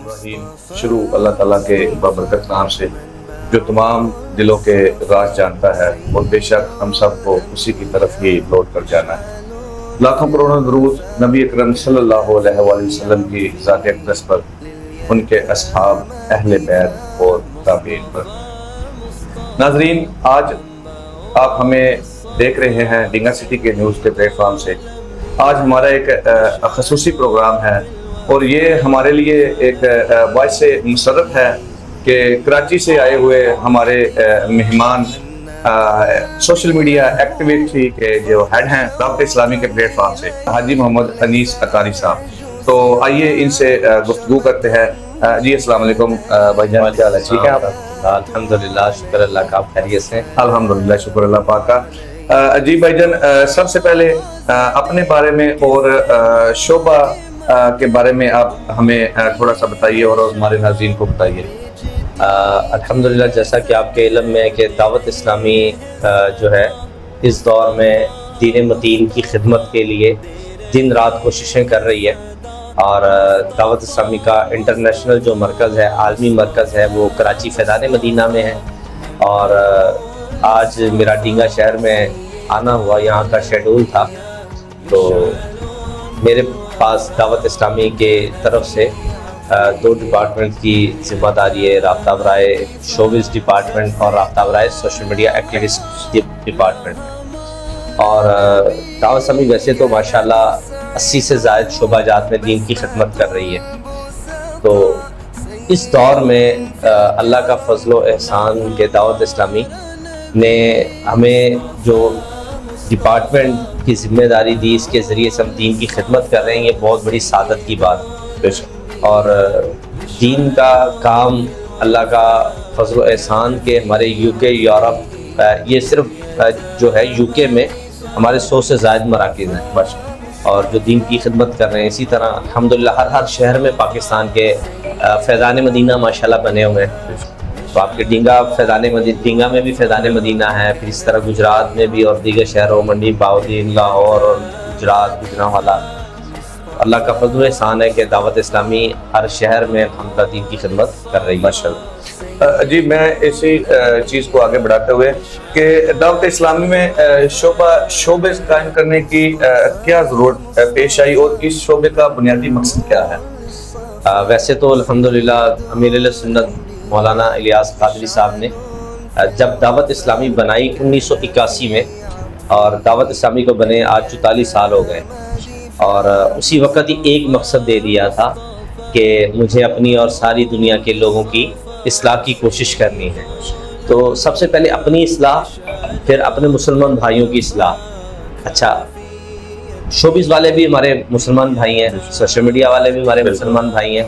الرحیم شروع اللہ تعالیٰ کے بابرکت نام سے جو تمام دلوں کے راز جانتا ہے اور بے شک ہم سب کو اسی کی طرف ہی لوٹ کر جانا ہے۔ لاکھوں کروڑوں درود نبی اکرم صلی اللہ علیہ وآلہ وسلم کی ذات اقدس پر، ان کے اصحاب، اہل بیت اور تابعین پر۔ ناظرین، آج آپ ہمیں دیکھ رہے ہیں ڈینگا سٹی کے نیوز کے پلیٹ فارم سے۔ آج ہمارا ایک خصوصی پروگرام ہے اور یہ ہمارے لیے ایک باعث مسرت ہے کہ کراچی سے آئے ہوئے ہمارے مہمان سوشل میڈیا ایکٹیویٹی کے جو ہیڈ ہیں دعوت اسلامی کے پلیٹ فارم سے، حاجی محمد انیس اطاری صاحب۔ تو آئیے ان سے گفتگو کرتے ہیں۔ جی السلام علیکم بھائی جان، کیا حال ہے؟ ٹھیک ہے آپ؟ الحمدللہ، شکر اللہ کا، آپ خیریت سے؟ الحمدللہ، شکر اللہ پاک کا۔ جی بھائی جان، سب سے پہلے اپنے بارے میں اور شعبہ کے بارے میں آپ ہمیں تھوڑا سا بتائیے اور ہمارے ناظرین کو بتائیے۔ الحمدللہ، جیسا کہ آپ کے علم میں ہے کہ دعوت اسلامی جو ہے اس دور میں دین متین کی خدمت کے لیے دن رات کوششیں کر رہی ہے، اور دعوت اسلامی کا انٹرنیشنل جو مرکز ہے، عالمی مرکز ہے، وہ کراچی فیضان مدینہ میں ہے۔ اور آج میرا ڈینگا شہر میں آنا ہوا، یہاں کا شیڈول تھا، تو میرے پاس دعوت اسلامی کے طرف سے دو ڈپارٹمنٹ کی ذمہ داری ہے، رابطہ برائے شوبز ڈپارٹمنٹ اور رابطہ برائے سوشل میڈیا ایکٹیوسٹ ڈپارٹمنٹ۔ اور دعوت اسلامی ویسے تو ماشاءاللہ 80 سے زائد شعبہ جات میں دین کی خدمت کر رہی ہے، تو اس دور میں اللہ کا فضل و احسان کے دعوت اسلامی نے ہمیں جو ڈپارٹمنٹ کی ذمہ داری دی، اس کے ذریعے سے ہم دین کی خدمت کر رہے ہیں، یہ بہت بڑی سعادت کی بات ہے۔ اور دین کا کام اللہ کا فضل و احسان کے ہمارے یو کے، یورپ، یہ صرف جو ہے یو کے میں ہمارے 100 سے زائد مراکز ہیں بس، اور جو دین کی خدمت کر رہے ہیں۔ اسی طرح الحمدللہ ہر شہر میں پاکستان کے فیضان مدینہ ماشاءاللہ بنے ہوئے ہیں۔ تو آپ کے ڈینگا میں بھی فیضان مدینہ ہے، پھر اس طرح گجرات میں بھی اور دیگر شہروں، منڈی، باؤدین، لاہور اور گجرات، گجرانوالہ۔ اللہ کا فضل و احسان ہے کہ دعوت اسلامی ہر شہر میں الحمدللہ دین کی خدمت کر رہی ہے ماشاءاللہ۔ جی میں اسی چیز کو آگے بڑھاتے ہوئے کہ دعوت اسلامی میں شعبے قائم کرنے کی کیا ضرورت پیش آئی اور اس شعبے کا بنیادی مقصد کیا ہے؟ ویسے تو الحمدللہ امیر اہل سنت مولانا الیاس قادری صاحب نے جب دعوت اسلامی بنائی 1981 میں، اور دعوت اسلامی کو بنے آج 44 سال ہو گئے، اور اسی وقت ہی ایک مقصد دے دیا تھا کہ مجھے اپنی اور ساری دنیا کے لوگوں کی اصلاح کی کوشش کرنی ہے۔ تو سب سے پہلے اپنی اصلاح، پھر اپنے مسلمان بھائیوں کی اصلاح۔ اچھا، شوبز والے بھی ہمارے مسلمان بھائی ہیں، سوشل میڈیا والے بھی ہمارے مسلمان بھائی ہیں،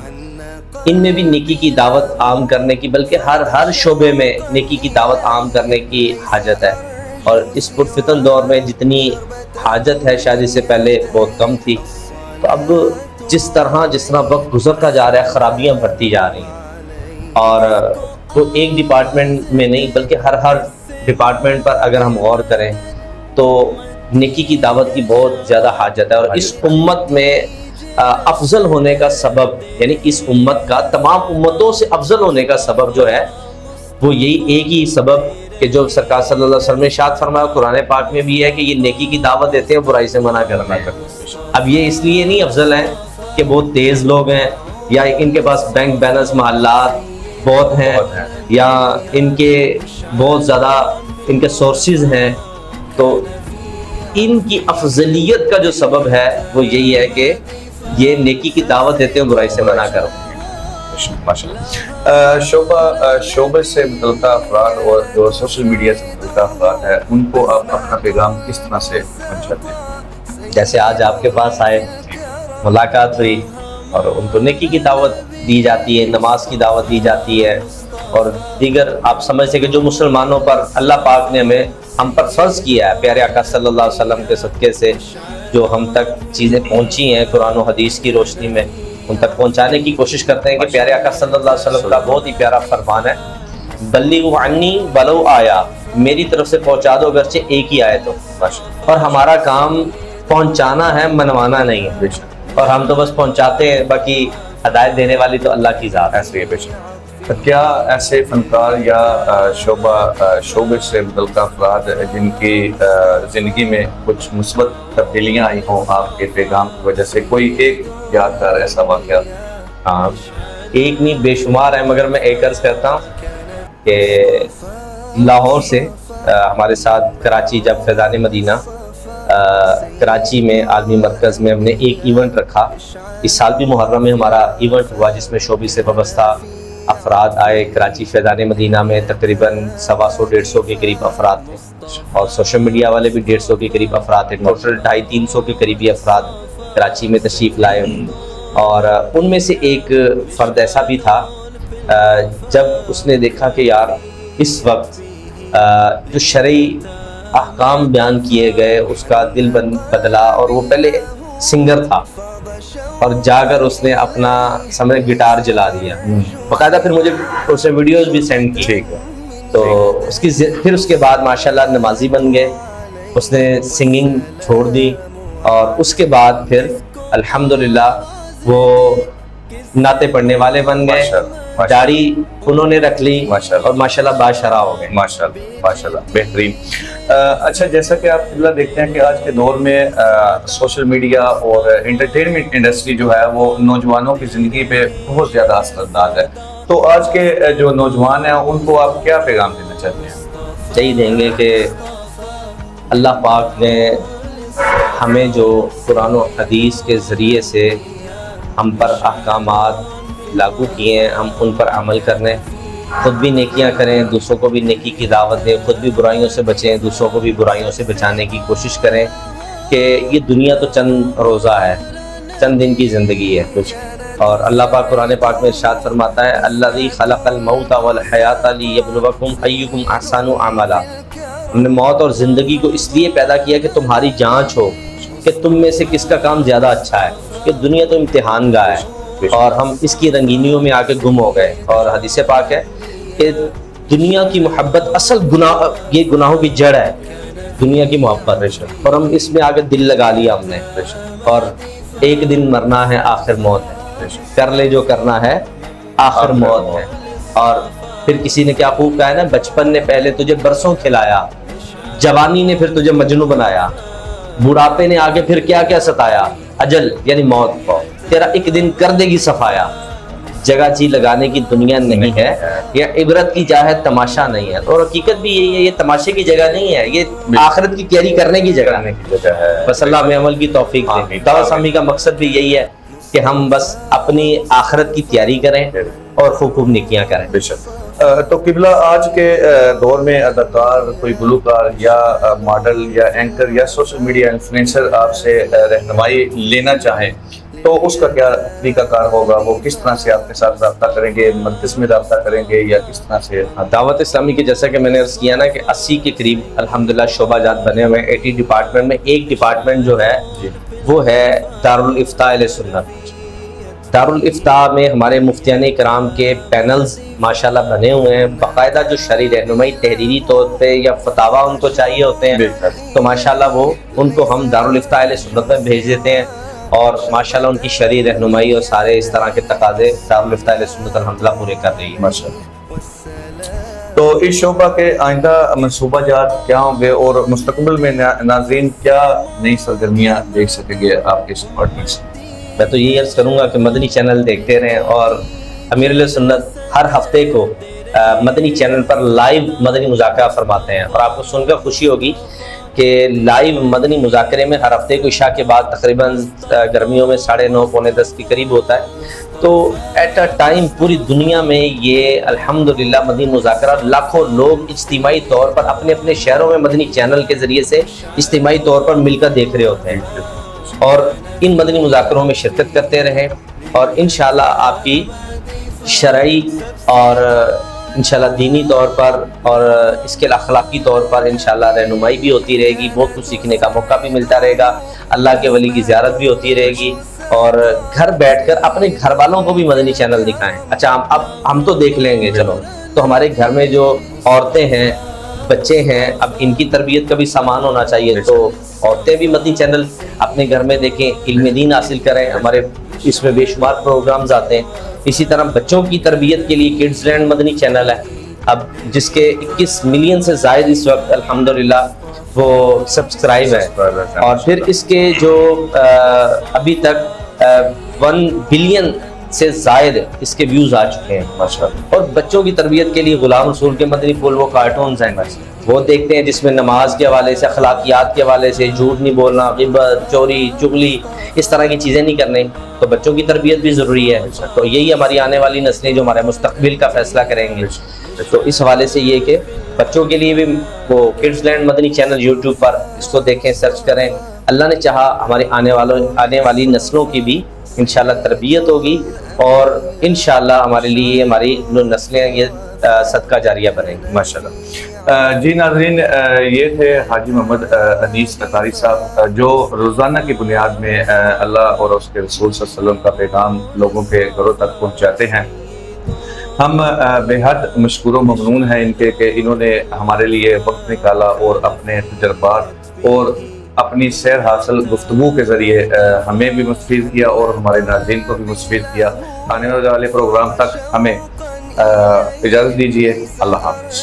ان میں بھی نیکی کی دعوت عام کرنے کی، بلکہ ہر شعبے میں نیکی کی دعوت عام کرنے کی حاجت ہے۔ اور اس پرفتن دور میں جتنی حاجت ہے شاید اس سے پہلے بہت کم تھی۔ تو اب جس طرح وقت گزرتا جا رہا ہے، خرابیاں بڑھتی جا رہی ہیں، اور تو ایک ڈپارٹمنٹ میں نہیں بلکہ ہر ڈپارٹمنٹ پر اگر ہم غور کریں تو نیکی کی دعوت کی بہت زیادہ حاجت ہے۔ اور اس امت میں افضل ہونے کا سبب، یعنی اس امت کا تمام امتوں سے افضل ہونے کا سبب جو ہے وہ یہی ایک ہی سبب کہ جو سرکار صلی اللہ علیہ وسلم نے ارشاد فرمایا قرآن پاک میں بھی ہے کہ یہ نیکی کی دعوت دیتے ہیں، برائی سے منع کرنا ہے۔ اب یہ اس لیے نہیں افضل ہیں کہ بہت تیز لوگ ہیں، یا ان کے پاس بینک بیلنس محلات بہت ہیں، یا ان کے بہت زیادہ ان کے سورسز ہیں۔ تو ان کی افضلیت کا جو سبب ہے وہ یہی ہے کہ یہ نیکی کی دعوت دیتے ہیں، برائی سے منع کرو۔ شعبے سے متعلقہ افراد اور جو سوشل میڈیا سے متعلقہ افراد ہے، ان کو آپ اپنا پیغام کس طرح سے پہنچاتے ہیں؟ جیسے آج آپ کے پاس آئے، ملاقات ہوئی، اور ان کو نیکی کی دعوت دی جاتی ہے، نماز کی دعوت دی جاتی ہے، اور دیگر آپ سمجھتے کہ جو مسلمانوں پر اللہ پاک نے ہم پر فرض کیا ہے، پیارے آقا صلی اللہ علیہ وسلم کے صدقے سے جو ہم تک چیزیں پہنچی ہیں قرآن و حدیث کی روشنی میں، ان تک پہنچانے کی کوشش کرتے ہیں کہ پیارے آقا صلی اللہ علیہ وسلم کا بہت ہی پیارا فرمان ہے، بلغوا عنی ولو آیا، میری طرف سے پہنچا دو اگرچہ ایک ہی آئے تو۔ اور ہمارا کام پہنچانا ہے، منوانا نہیں ہے، اور ہم تو بس پہنچاتے ہیں، باقی ہدایت دینے والی تو اللہ کی ذات ہے. ایسے ہی بے شک. کیا ایسے فنکار یا شعبے سے متعلقہ افراد جن کی زندگی میں کچھ مثبت تبدیلیاں آئی ہوں آپ کے پیغام کی وجہ سے، کوئی ایک یادگار ایسا واقعہ؟ ہاں، ایک نہیں بے شمار ہے، مگر میں ایک عرض کرتا ہوں کہ لاہور سے ہمارے ساتھ کراچی جب فیضان مدینہ کراچی میں عالمی مرکز میں ہم نے ایک ایونٹ رکھا. اس سال بھی محرم میں ہمارا ایونٹ ہوا جس میں شعبے سے وابستہ افراد آئے. کراچی فیضان مدینہ میں تقریباً 125-150 کے قریب افراد تھے، اور سوشل میڈیا والے بھی 150 کے قریب افراد تھے. ٹوٹل 250-300 کے قریبی افراد کراچی میں تشریف لائے. اور ان میں سے ایک فرد ایسا بھی تھا جب اس نے دیکھا کہ یار اس وقت جو شرعی احکام بیان کیے گئے اس کا دل بدلا، اور وہ پہلے سنگر تھا اور جا کر اس نے اپنا سمجھ گٹار جلا دیا. باقاعدہ پھر مجھے اس نے ویڈیوز بھی سینڈ کی. ٹھیک ہے. تو پھر اس کے بعد ماشاءاللہ نمازی بن گئے. اس نے سنگنگ چھوڑ دی، اور اس کے بعد پھر الحمدللہ وہ نعتیں پڑھنے والے بن گئے. داڑھی انہوں نے رکھ لی اور ماشاءاللہ باشرہ ہو گئے. ماشاءاللہ بہترین. اچھا، جیسا کہ آپ اللہ دیکھتے ہیں کہ آج کے دور میں سوشل میڈیا اور انٹرٹینمنٹ انڈسٹری جو ہے وہ نوجوانوں کی زندگی پہ بہت زیادہ اثر انداز ہے. تو آج کے جو نوجوان ہیں ان کو آپ کیا پیغام دینا چاہتے ہیں؟ یہی دیں گے کہ اللہ پاک نے ہمیں جو قرآن و حدیث کے ذریعے سے ہم پر احکامات لاگو کیے ہیں، ہم ان پر عمل کرنے، خود بھی نیکیاں کریں، دوسروں کو بھی نیکی کی دعوت دیں، خود بھی برائیوں سے بچیں، دوسروں کو بھی برائیوں سے بچانے کی کوشش کریں. کہ یہ دنیا تو چند روزہ ہے، چند دن کی زندگی ہے. اور اللہ پاک قرآن پاک میں ارشاد فرماتا ہے الذی خلق الموت والحیات لیبلوکم ایکم احسن عملا. ہم نے موت اور زندگی کو اس لیے پیدا کیا کہ تمہاری جانچ ہو کہ تم میں سے کس کا کام زیادہ اچھا ہے. کہ دنیا تو امتحان گاہ ہے اور ہم اس کی رنگینیوں میں آ کے گم ہو گئے. اور حدیث پاک ہے کہ دنیا کی محبت اصل گناہ، یہ گناہوں کی جڑ ہے دنیا کی محبت، اور ہم اس میں آ کے دل لگا لیا ہم نے. اور ایک دن مرنا ہے، آخر موت ہے. کر لے جو کرنا ہے، آخر موت ہے. اور پھر کسی نے کیا خوب کہا ہے نا، بچپن نے پہلے تجھے برسوں کھلایا، جوانی نے پھر تجھے مجنوں بنایا، بڑھاپے نے آگے پھر کیا کیا ستایا، اجل یعنی موت تیرا ایک دن کر دے گی صفایا. جگہ جی لگانے کی دنیا نہیں ہے، یہ عبرت کی جا ہے، تماشا نہیں ہے. اور حقیقت بھی یہی ہے، یہ تماشے کی جگہ نہیں ہے، یہ آخرت کی تیاری کرنے کی جگہ ہے. بس اللہ میں عمل کی توفیق دے. دعوت اسلامی کا مقصد بھی یہی ہے کہ ہم بس اپنی آخرت کی تیاری کریں اور خوب خوب نیکیاں کریں. بے شک. تو قبلہ آج کے دور میں اداکار، کوئی گلوکار یا ماڈل یا اینکر یا سوشل میڈیا انفلوئنسر آپ سے رہنمائی لینا چاہیں تو اس کا کیا طریقہ کار ہوگا؟ وہ کس طرح سے آپ کے ساتھ رابطہ کریں گے؟ مرکز میں رابطہ کریں گے یا کس طرح سے؟ دعوت اسلامی کی جیسا کہ میں نے عرض کیا نا کہ 80 کے قریب الحمدللہ شعبہ جات بنے ہوئے ہیں. 80 ڈپارٹمنٹ میں ایک ڈپارٹمنٹ جو ہے وہ ہے دارالافتاء اہل سنت. دارالافتاء میں ہمارے مفتیان کرام کے پینلز ماشاءاللہ بنے ہوئے ہیں. باقاعدہ جو شرعی رہنمائی تحریری طور پہ یا فتاویٰ ان کو چاہیے ہوتے ہیں تو ماشاءاللہ وہ ان کو ہم دارالافتاء اہل سنت میں بھیج دیتے ہیں، اور ماشاءاللہ ان کی شرعی رہنمائی اور سارے اس طرح کے تقاضے دارالافتاء اہل سنت الحمدللہ پورے کر رہی ہے. ماشاءاللہ. تو اس شعبہ کے آئندہ منصوبہ جات کیا ہوں گے اور مستقبل میں ناظرین کیا نئی سرگرمیاں دیکھ سکیں گے آپ کے اس ڈپارٹمنٹ سے؟ میں تو یہی عرض کروں گا کہ مدنی چینل دیکھتے رہیں، اور امیر علیہ سنت ہر ہفتے کو مدنی چینل پر لائیو مدنی مذاکرہ فرماتے ہیں. اور آپ کو سن کر خوشی ہوگی کہ لائیو مدنی مذاکرے میں ہر ہفتے کو عشاء کے بعد تقریباً گرمیوں میں 9:30 پونے 10 کے قریب ہوتا ہے. تو ایٹ اے ٹائم پوری دنیا میں یہ الحمدللہ مدنی مذاکرہ لاکھوں لوگ اجتماعی طور پر اپنے اپنے شہروں میں مدنی چینل کے ذریعے سے اجتماعی طور پر مل کر دیکھ رہے ہوتے ہیں. اور ان مدنی مذاکروں میں شرکت کرتے رہیں، اور انشاءاللہ آپ کی شرعی اور انشاءاللہ دینی طور پر اور اس کے اخلاقی طور پر انشاءاللہ رہنمائی بھی ہوتی رہے گی. بہت کچھ سیکھنے کا موقع بھی ملتا رہے گا. اللہ کے ولی کی زیارت بھی ہوتی رہے گی، اور گھر بیٹھ کر اپنے گھر والوں کو بھی مدنی چینل دکھائیں. اچھا اب ہم تو دیکھ لیں گے چلو، تو ہمارے گھر میں جو عورتیں ہیں، بچے ہیں، اب ان کی تربیت کا بھی سامان ہونا چاہیے، تو عورتیں بھی مدنی چینل اپنے گھر میں دیکھیں، علم دین حاصل کریں، ہمارے اس میں بے شمار پروگرامز آتے ہیں۔ اسی طرح بچوں کی تربیت کے لیے کڈز لینڈ مدنی چینل ہے، اب جس کے 21 ملین سے زائد اس وقت الحمدللہ وہ سبسکرائب ہے، اور پھر اس کے جو ابھی تک 1 بلین سے زائد اس کے ویوز آ چکے ہیں ماشاءاللہ۔ اور بچوں کی تربیت کے لیے غلام رسول کے مدنی پھول وہ کارٹونز ہیں وہ دیکھتے ہیں، جس میں نماز کے حوالے سے، اخلاقیات کے حوالے سے، جھوٹ نہیں بولنا، غیبت، چوری، چغلی، اس طرح کی چیزیں نہیں کرنی، تو بچوں کی تربیت بھی ضروری ہے۔ تو یہی ہماری آنے والی نسلیں جو ہمارے مستقبل کا فیصلہ کریں گے، تو اس حوالے سے یہ کہ بچوں کے لیے بھی وہ کڈز لینڈ مدنی چینل یوٹیوب پر اس کو دیکھیں، سرچ کریں۔ اللہ نے چاہا ہمارے آنے والی نسلوں کی بھی انشاءاللہ تربیت ہوگی، اور انشاءاللہ ہمارے لیے ہماری جو نسلیں یہ صدقہ جاریہ بنیں گی ماشاءاللہ۔ جی ناظرین، یہ تھے حاجی محمد انیس قطاری صاحب، جو روزانہ کی بنیاد میں اللہ اور اس کے رسول صلی اللہ علیہ وسلم کا پیغام لوگوں کے گھروں تک پہنچاتے ہیں۔ ہم بے حد مشکور و ممنون ہیں ان کے کہ انہوں نے ہمارے لیے وقت نکالا اور اپنے تجربات اور اپنی سیر حاصل گفتگو کے ذریعے ہمیں بھی مستفید کیا اور ہمارے ناظرین کو بھی مستفید کیا۔ آنے والے پروگرام تک ہمیں اجازت دیجیے۔ اللہ حافظ۔